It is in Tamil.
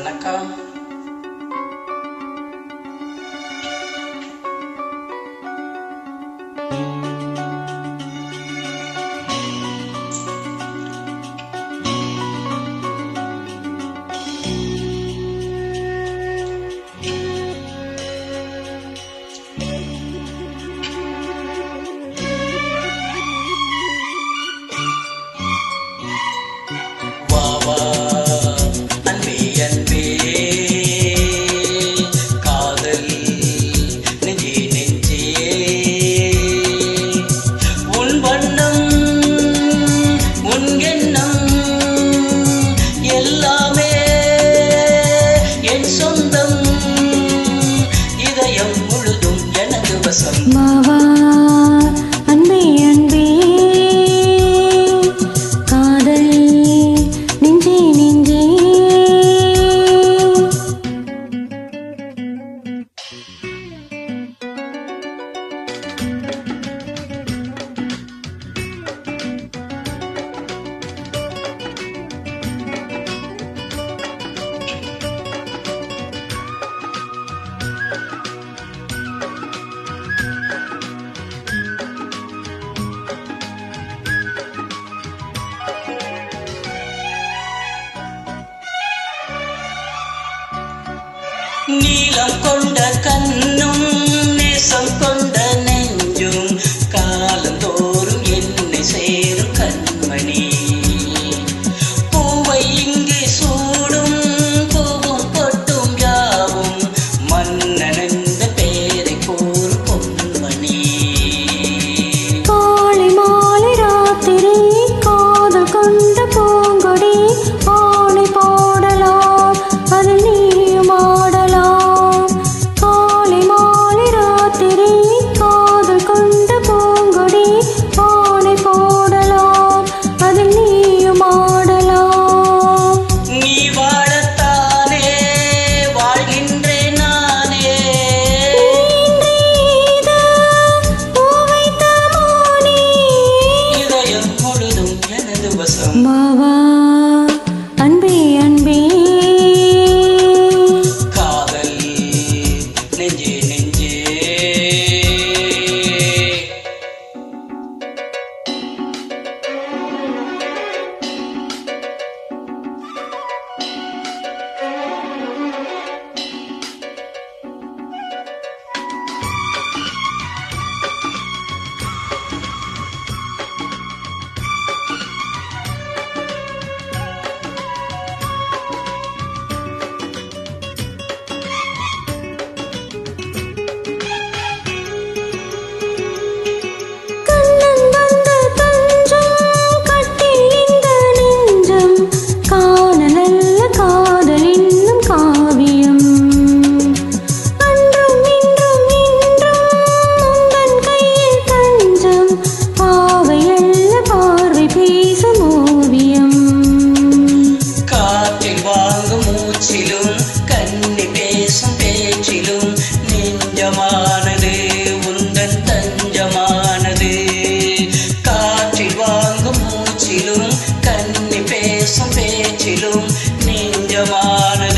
வணக்கம். மாவா அன்பே அன்பே காதல் நெஞ்சே நெஞ்சே நீலம் கொண்ட கண்ணும் நேசம் கொண்ட நெஞ்சும் காலந்தோறும் என்னை சேரும் கண்மணி. பூவை இங்கே சூடும் பூவும் பொட்டும் யாவும் மன்னனென்ற பேரை கூறும் பொன்மணி. காலை மாலை ராத்திரி காதல் கொண்ட பூங்கொடி ஆணை போடலாம் அதில் நீயும் ஆடலாம். காலை மாலை ராத்திரி காதல் கொண்ட பூங்கொடி ஆணை போடலாம் அதில் நீயும் ஆடலாம். நீ வாழத்தானே வாழ்கின்றேன் நானே. இதயம் முழுதும் எனது வசம். மாவா அன்பே அன்பே காதல் நெஞ்சே நெஞ்சே. நெஞ்சமானது உந்தன் தஞ்சமானது. காற்றில் வாங்கும் மூச்சிலும் கண்ணி பேசும் பேச்சிலும் நெஞ்சமானது.